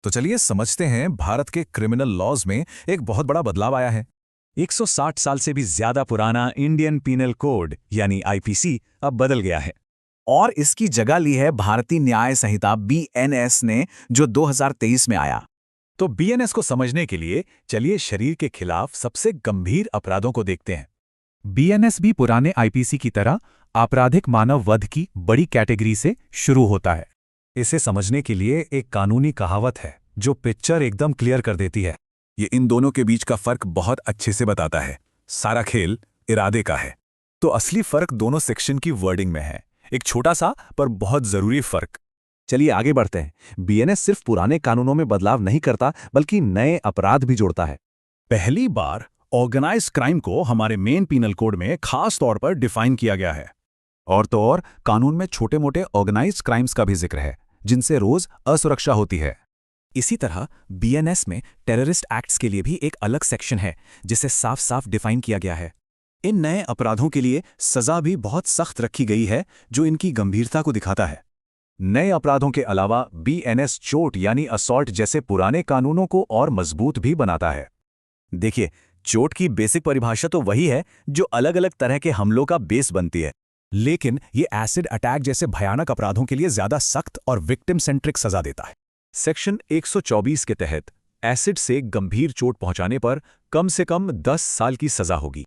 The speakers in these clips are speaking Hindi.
तो चलिए समझते हैं भारत के क्रिमिनल लॉज में एक बहुत बड़ा बदलाव आया है। 160 साल से भी ज्यादा पुराना इंडियन पीनल कोड यानी आईपीसी अब बदल गया है। और इसकी जगह ली है भारतीय न्याय संहिता बीएनएस ने, जो 2023 में आया। तो बीएनएस को समझने के लिए चलिए शरीर के खिलाफ सबसे गंभीर अपराधों को देखते हैं। बीएनएस भी पुराने आईपीसी की तरह आपराधिक मानव वध की बड़ी कैटेगरी से शुरू होता है। इसे समझने के लिए एक कानूनी कहावत है जो पिक्चर एकदम क्लियर कर देती है। ये इन दोनों के बीच का फर्क बहुत अच्छे से बताता है। सारा खेल इरादे का है। तो असली फर्क दोनों सेक्शन की वर्डिंग में है, एक छोटा सा पर बहुत जरूरी फर्क। चलिए आगे बढ़ते हैं। बीएनएस सिर्फ पुराने कानूनों में बदलाव नहीं करता, बल्कि नए अपराध भी जोड़ता है। पहली बार ऑर्गेनाइज क्राइम को हमारे मेन पीनल कोड में खास तौर पर डिफाइन किया गया है। और तो और कानून में छोटे मोटे ऑर्गेनाइज्ड क्राइम्स का भी जिक्र है, जिनसे रोज असुरक्षा होती है। इसी तरह बीएनएस में टेररिस्ट एक्ट्स के लिए भी एक अलग सेक्शन है जिसे साफ साफ डिफाइन किया गया है। इन नए अपराधों के लिए सजा भी बहुत सख्त रखी गई है, जो इनकी गंभीरता को दिखाता है। नए अपराधों के अलावा बीएनएस चोट यानी असॉल्ट जैसे पुराने कानूनों को और मजबूत भी बनाता है। देखिए, चोट की बेसिक परिभाषा तो वही है जो अलग अलग तरह के हमलों का बेस बनती है, लेकिन ये एसिड अटैक जैसे भयानक अपराधों के लिए ज्यादा सख्त और विक्टिम सेंट्रिक सजा देता है। सेक्शन 124 के तहत एसिड से गंभीर चोट पहुंचाने पर कम से कम 10 साल की सजा होगी।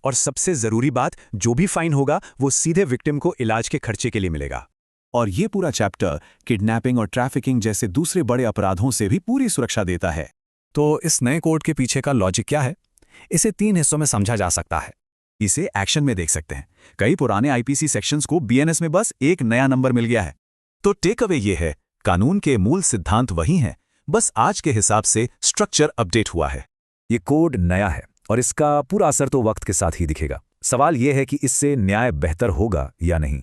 और सबसे जरूरी बात, जो भी फाइन होगा वो सीधे विक्टिम को इलाज के खर्चे के लिए मिलेगा। और ये पूरा चैप्टर किडनैपिंग और ट्रैफिकिंग जैसे दूसरे बड़े अपराधों से भी पूरी सुरक्षा देता है। तो इस नए कोड के पीछे का लॉजिक क्या है? इसे 3 हिस्सों में समझा जा सकता है। इसे एक्शन में देख सकते हैं। कई पुराने आईपीसी सेक्शंस को बीएनएस में बस एक नया नंबर मिल गया है। तो टेक अवे ये है, कानून के मूल सिद्धांत वही हैं, बस आज के हिसाब से स्ट्रक्चर अपडेट हुआ है। ये कोड नया है और इसका पूरा असर तो वक्त के साथ ही दिखेगा। सवाल यह है कि इससे न्याय बेहतर होगा या नहीं।